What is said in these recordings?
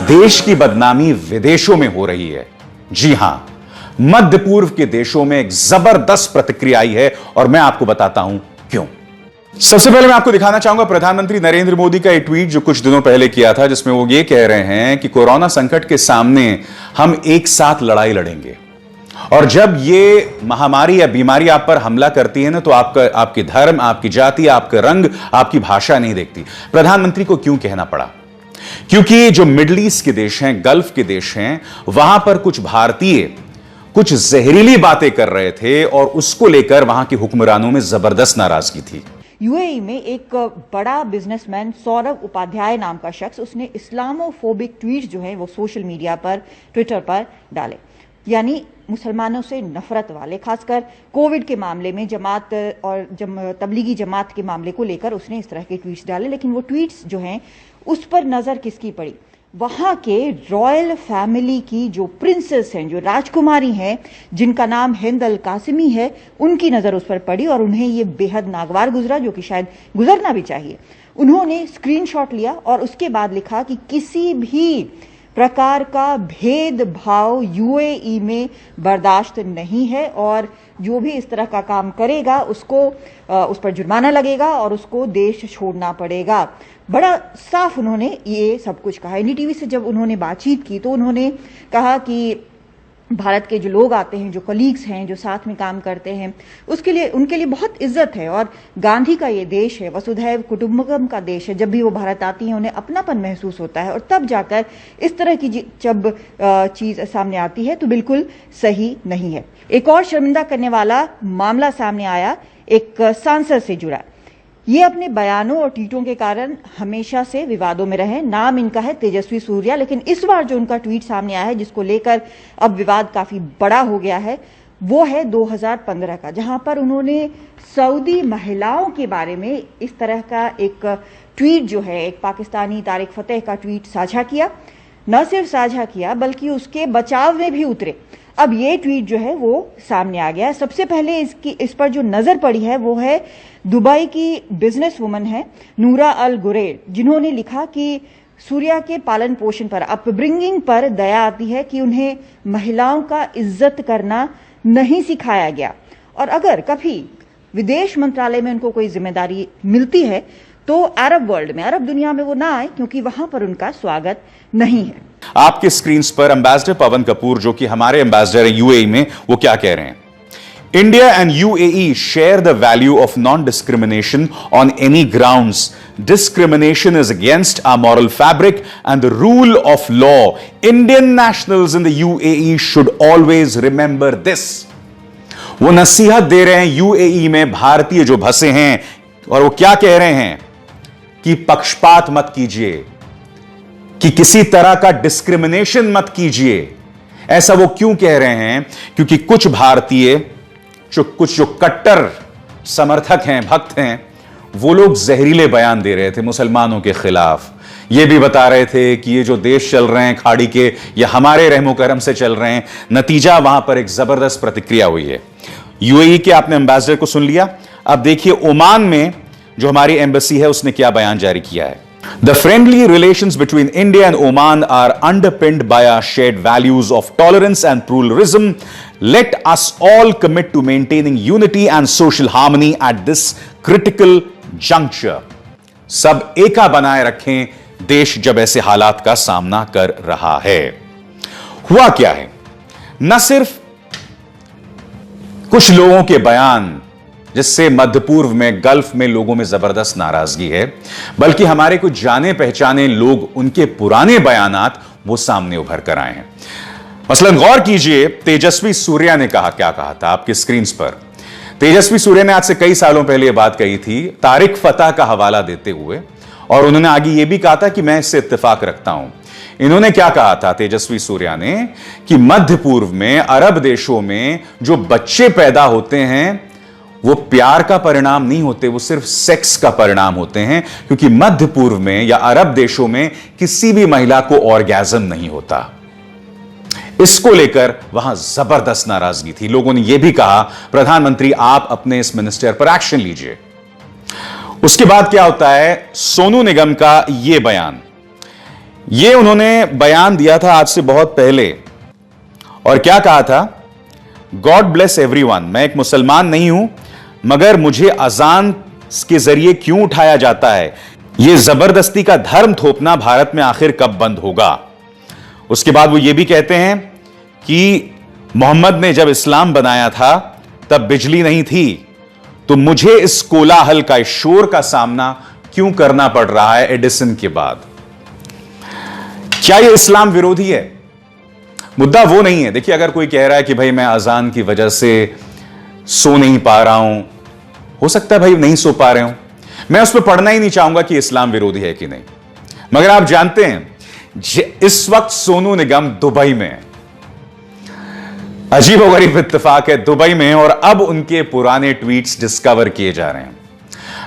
देश की बदनामी विदेशों में हो रही है। जी हां, मध्य पूर्व के देशों में एक जबरदस्त प्रतिक्रिया आई है और मैं आपको बताता हूं क्यों। सबसे पहले मैं आपको दिखाना चाहूंगा प्रधानमंत्री नरेंद्र मोदी का एक ट्वीट जो कुछ दिनों पहले किया था, जिसमें वो ये कह रहे हैं कि कोरोना संकट के सामने हम एक साथ लड़ाई लड़ेंगे और जब ये महामारी या बीमारी आप पर हमला करती है ना, तो आपके धर्म, आपकी जाति, आपका रंग, आपकी भाषा नहीं देखती। प्रधानमंत्री को क्यों कहना पड़ा? क्योंकि जो मिडिल ईस्ट के देश हैं, गल्फ के देश हैं, वहां पर कुछ भारतीय कुछ जहरीली बातें कर रहे थे और उसको लेकर वहां के हुक्मरानों में जबरदस्त नाराजगी थी। यूएई में एक बड़ा बिजनेसमैन सौरभ उपाध्याय नाम का शख्स, उसने इस्लामोफोबिक ट्वीट जो है वो सोशल मीडिया पर, ट्विटर पर डाले, यानी मुसलमानों से नफरत वाले, खासकर कोविड के मामले में जमात और तबलीगी जमात के मामले को लेकर उसने इस तरह के ट्वीट्स डाले। लेकिन वो ट्वीट्स जो हैं उस पर नजर किसकी पड़ी? वहां के रॉयल फैमिली की जो प्रिंसेस हैं, जो राजकुमारी हैं, जिनका नाम हिंद अल कासिमी है, उनकी नजर उस पर पड़ी और उन्हें ये बेहद नागवार गुजरा, जो कि शायद गुजरना भी चाहिए। उन्होंने स्क्रीनशॉट लिया और उसके बाद लिखा कि किसी भी प्रकार का भेदभाव यूएई में बर्दाश्त नहीं है और जो भी इस तरह का काम करेगा उसको उस पर जुर्माना लगेगा और उसको देश छोड़ना पड़ेगा। बड़ा साफ उन्होंने ये सब कुछ कहा। एनडीटीवी से जब उन्होंने बातचीत की तो उन्होंने कहा कि भारत के जो लोग आते हैं, जो कलीग्स हैं, जो साथ में काम करते हैं, उसके लिए उनके लिए बहुत इज्जत है और गांधी का ये देश है, वसुधैव कुटुंबकम का देश है। जब भी वो भारत आती हैं उन्हें अपनापन महसूस होता है और तब जाकर इस तरह की जब चीज सामने आती है तो बिल्कुल सही नहीं है। एक और शर्मिंदा करने वाला मामला सामने आया, एक सांसद से जुड़ा। ये अपने बयानों और ट्वीटों के कारण हमेशा से विवादों में रहे। नाम इनका है तेजस्वी सूर्या, लेकिन इस बार जो उनका ट्वीट सामने आया है, जिसको लेकर अब विवाद काफी बड़ा हो गया है, वो है 2015 का, जहां पर उन्होंने सऊदी महिलाओं के बारे में इस तरह का एक ट्वीट जो है, एक पाकिस्तानी तारिक फतेह का ट्वीट साझा किया। न सिर्फ साझा किया बल्कि उसके बचाव में भी उतरे। अब ये ट्वीट जो है वो सामने आ गया है। सबसे पहले इस पर जो नजर पड़ी है वो है दुबई की बिजनेस वुमन है नूरा अल गुरेर, जिन्होंने लिखा कि सूर्या के पालन पोषण पर, अपब्रिंगिंग पर दया आती है कि उन्हें महिलाओं का इज्जत करना नहीं सिखाया गया और अगर कभी विदेश मंत्रालय में उनको कोई जिम्मेदारी मिलती है तो अरब वर्ल्ड में, अरब दुनिया में वो ना आए, क्योंकि वहां पर उनका स्वागत नहीं है। आपके स्क्रीन पर एम्बेसडर पवन कपूर, जो कि हमारे एम्बेसडर हैं यूएई में, वो क्या कह रहे हैं? India and UAE share the value of non discrimination on any grounds. Discrimination is against our moral fabric and the rule of law. Indian nationals in the UAE should always remember this. वो नसीहत दे रहे हैं UAE में भारतीय जो बसे हैं और वो क्या कह रहे हैं कि पक्षपात मत कीजिए, कि किसी तरह का डिस्क्रिमिनेशन मत कीजिए। ऐसा वो क्यों कह रहे हैं? क्योंकि कुछ भारतीय जो कट्टर समर्थक हैं, भक्त हैं, वो लोग जहरीले बयान दे रहे थे मुसलमानों के खिलाफ। ये भी बता रहे थे कि ये जो देश चल रहे हैं खाड़ी के, ये हमारे रहमो करम से चल रहे हैं। नतीजा वहां पर एक जबरदस्त प्रतिक्रिया हुई है। यूएई के आपने एम्बेसडर को सुन लिया, अब देखिए ओमान में जो हमारी एम्बेसी है उसने क्या बयान जारी किया है। The friendly relations between India and Oman are underpinned by our shared values of tolerance and pluralism. Let us all commit to maintaining unity and social harmony at this critical juncture. सब एका बनाए रखें, देश जब ऐसे हालात का सामना कर रहा है। हुआ क्या है? न सिर्फ कुछ लोगों के बयान जिससे मध्य पूर्व में, गल्फ में लोगों में जबरदस्त नाराजगी है, बल्कि हमारे कुछ जाने पहचाने लोग, उनके पुराने बयानात वो सामने उभर कर आए हैं। मसलन गौर कीजिए, तेजस्वी सूर्या ने क्या कहा था आपके स्क्रीन पर। तेजस्वी सूर्या ने आज से कई सालों पहले यह बात कही थी तारिक फतेह का हवाला देते हुए, और उन्होंने आगे यह भी कहा था कि मैं इससे इत्तेफाक रखता हूं। इन्होंने क्या कहा था तेजस्वी सूर्या ने कि मध्य पूर्व में, अरब देशों में जो बच्चे पैदा होते हैं वो प्यार का परिणाम नहीं होते, वो सिर्फ सेक्स का परिणाम होते हैं, क्योंकि मध्य पूर्व में या अरब देशों में किसी भी महिला को ऑर्गेज़म नहीं होता। इसको लेकर वहां जबरदस्त नाराजगी थी। लोगों ने यह भी कहा प्रधानमंत्री आप अपने इस मिनिस्टर पर एक्शन लीजिए। उसके बाद क्या होता है? सोनू निगम का यह बयान, यह उन्होंने बयान दिया था आज से बहुत पहले, और क्या कहा था? God bless everyone. मैं एक मुसलमान नहीं हूं, मगर मुझे अजान के जरिए क्यों उठाया जाता है? यह जबरदस्ती का धर्म थोपना भारत में आखिर कब बंद होगा? उसके बाद वो ये भी कहते हैं कि मोहम्मद ने जब इस्लाम बनाया था तब बिजली नहीं थी, तो मुझे इस कोलाहल का, इस शोर का सामना क्यों करना पड़ रहा है एडिसन के बाद? क्या यह इस्लाम विरोधी है? मुद्दा वो नहीं है। देखिए, अगर कोई कह रहा है कि भाई मैं अजान की वजह से सो नहीं पा रहा हूं, हो सकता है भाई नहीं सो पा रहे हो, मैं उस पर पढ़ना ही नहीं चाहूंगा कि इस्लाम विरोधी है कि नहीं। मगर आप जानते हैं इस वक्त सोनू निगम दुबई में है। अजीबोगरीब इत्तेफाक है, दुबई में, और अब उनके पुराने ट्वीट्स डिस्कवर किए जा रहे हैं।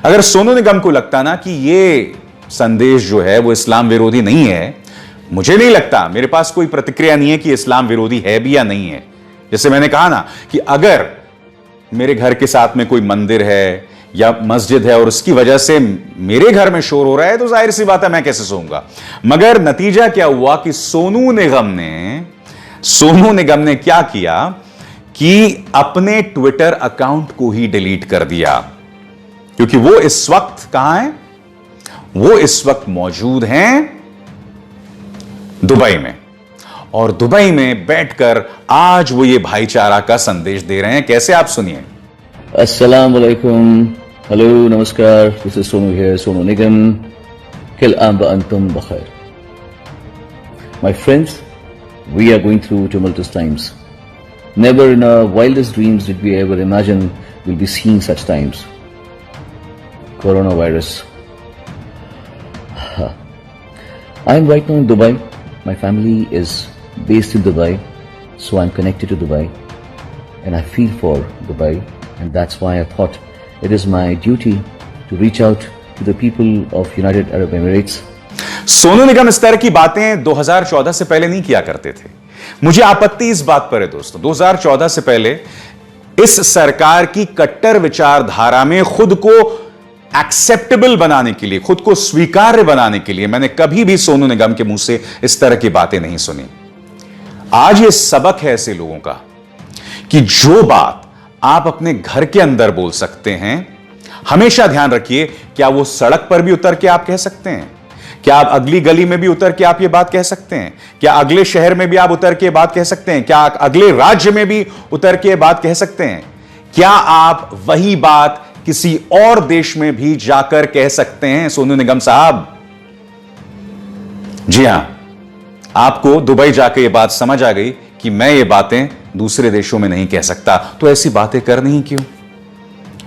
अगर सोनू निगम को लगता ना कि ये संदेश जो है वो इस्लाम विरोधी नहीं है, मुझे नहीं लगता, मेरे पास कोई प्रतिक्रिया नहीं है कि इस्लाम विरोधी है भी या नहीं है। जैसे मैंने कहा ना कि अगर मेरे घर के साथ में कोई मंदिर है या मस्जिद है और उसकी वजह से मेरे घर में शोर हो रहा है, तो जाहिर सी बात है मैं कैसे सोऊंगा। मगर नतीजा क्या हुआ कि सोनू निगम ने क्या किया कि अपने ट्विटर अकाउंट को ही डिलीट कर दिया, क्योंकि वो इस वक्त कहां है? वो इस वक्त मौजूद हैं दुबई में, और दुबई में बैठकर आज वो ये भाईचारा का संदेश दे रहे हैं। कैसे, आप सुनिए। अस्सलाम वालेकुम, हेलो, नमस्कार, this is Sonu here, Sonu Nigam. किल आम व अंतुम बखैर। My friends, we are going through tumultuous times. Never in our wildest dreams did we ever imagine we'll be seeing such times. Coronavirus. I am right now in Dubai. My family is based in Dubai, so I'm connected to Dubai, and I feel for Dubai, and that's why I thought it is my duty to reach out to the people of United Arab Emirates. Sonu Nigam इस तरह की बातें 2014 से पहले नहीं किया करते थे। मुझे आपत्ति इस बात पर है दोस्तों, 2014 से पहले इस सरकार की कट्टर विचारधारा में खुद को एक्सेप्टेबल बनाने के लिए, खुद को स्वीकार्य बनाने के लिए मैंने कभी भी सोनू निगम के मुंह से इस तरह की बातें नहीं सुनी। आज ये सबक है ऐसे लोगों का कि जो बात आप अपने घर के अंदर बोल सकते हैं, हमेशा ध्यान रखिए, क्या वो सड़क पर भी उतर के आप कह सकते हैं? क्या आप अगली गली में भी उतर के आप ये बात कह सकते हैं? क्या अगले शहर में भी आप उतर के बात कह सकते हैं? क्या अगले राज्य में भी उतर के बात कह सकते हैं? क्या आप वही बात किसी और देश में भी जाकर कह सकते हैं? सोनू निगम साहब, जी हां, आपको दुबई जाकर यह बात समझ आ गई कि मैं ये बातें दूसरे देशों में नहीं कह सकता, तो ऐसी बातें करनी ही क्यों?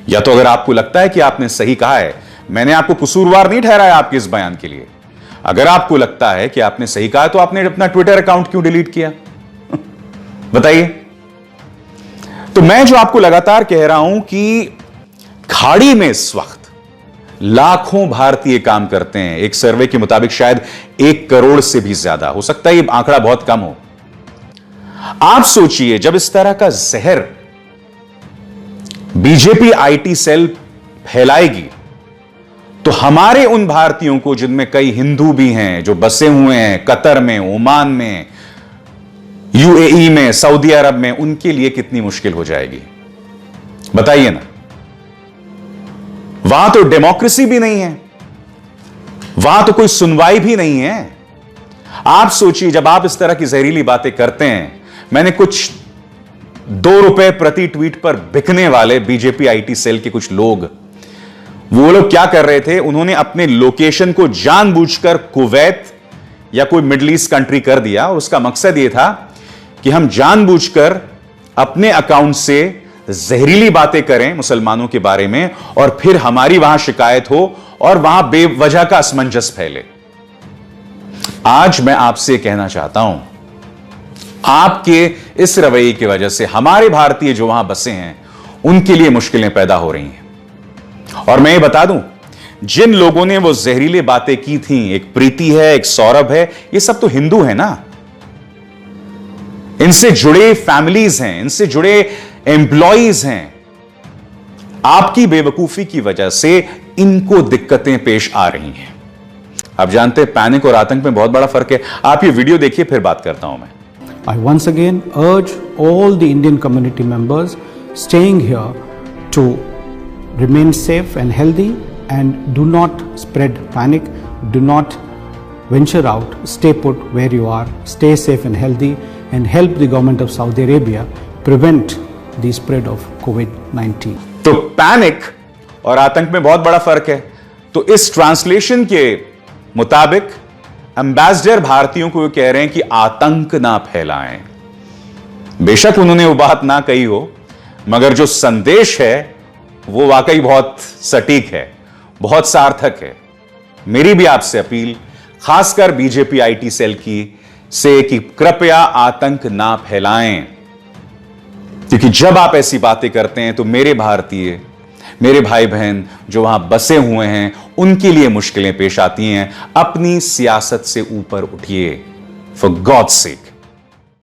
या तो अगर आपको लगता है कि आपने सही कहा है, मैंने आपको कसूरवार नहीं ठहराया आपके इस बयान के लिए। अगर आपको लगता है कि आपने सही कहा, तो आपने अपना ट्विटर अकाउंट क्यों डिलीट किया? बताइए। तो मैं जो आपको लगातार कह रहा हूं कि खाड़ी में इस वक्त लाखों भारतीय काम करते हैं। एक सर्वे के मुताबिक शायद 1 करोड़ से भी ज्यादा, हो सकता है ये आंकड़ा बहुत कम हो। आप सोचिए, जब इस तरह का जहर बीजेपी आईटी सेल फैलाएगी, तो हमारे उन भारतीयों को, जिनमें कई हिंदू भी हैं, जो बसे हुए हैं कतर में, ओमान में, यूएई में, सऊदी अरब में, उनके लिए कितनी मुश्किल हो जाएगी? बताइए ना। वहां तो डेमोक्रेसी भी नहीं है, वहां तो कोई सुनवाई भी नहीं है। आप सोचिए, जब आप इस तरह की जहरीली बातें करते हैं, मैंने कुछ 2 रुपए प्रति ट्वीट पर बिकने वाले बीजेपी आईटी सेल के कुछ लोग, वो लोग क्या कर रहे थे, उन्होंने अपने लोकेशन को जानबूझकर कुवैत या कोई मिडिल ईस्ट कंट्री कर दिया, और उसका मकसद यह था कि हम जानबूझकर अपने अकाउंट से जहरीली बातें करें मुसलमानों के बारे में, और फिर हमारी वहां शिकायत हो और वहां बेवजह का असमंजस फैले। आज मैं आपसे कहना चाहता हूं, आपके इस रवैये की वजह से हमारे भारतीय जो वहां बसे हैं, उनके लिए मुश्किलें पैदा हो रही हैं। और मैं ये बता दूं, जिन लोगों ने वो जहरीली बातें की थी, एक प्रीति है, एक सौरभ है, ये सब तो हिंदू है ना, इनसे जुड़े फैमिलीज हैं, इनसे जुड़े एम्प्लॉइज हैं। आपकी बेवकूफी की वजह से इनको दिक्कतें पेश आ रही हैं। आप जानते हैं पैनिक और आतंक में बहुत बड़ा फर्क है। आप ये वीडियो देखिए, फिर बात करता हूं मैं। I once again urge all the Indian community members staying here to remain safe and healthy and do not spread panic, do not venture out, stay put where you are, stay safe and healthy and help the government of Saudi Arabia prevent the spread of COVID-19. तो panic और आतंक में बहुत बड़ा फर्क है। तो इस ट्रांसलेशन के मुताबिक एम्बेसडर भारतीयों को कह रहे हैं कि आतंक ना फैलाएं। बेशक उन्होंने वो बात ना कही हो, मगर जो संदेश है वो वाकई बहुत सटीक है, बहुत सार्थक है। मेरी भी आपसे अपील, खासकर बीजेपी आईटी सेल की से, कि कृपया आतंक ना फैलाएं, क्योंकि जब आप ऐसी बातें करते हैं तो मेरे भारतीय, मेरे भाई बहन जो वहां बसे हुए हैं, उनके लिए मुश्किलें पेश आती हैं। अपनी सियासत से ऊपर उठिए, फॉर गॉड्स सेक।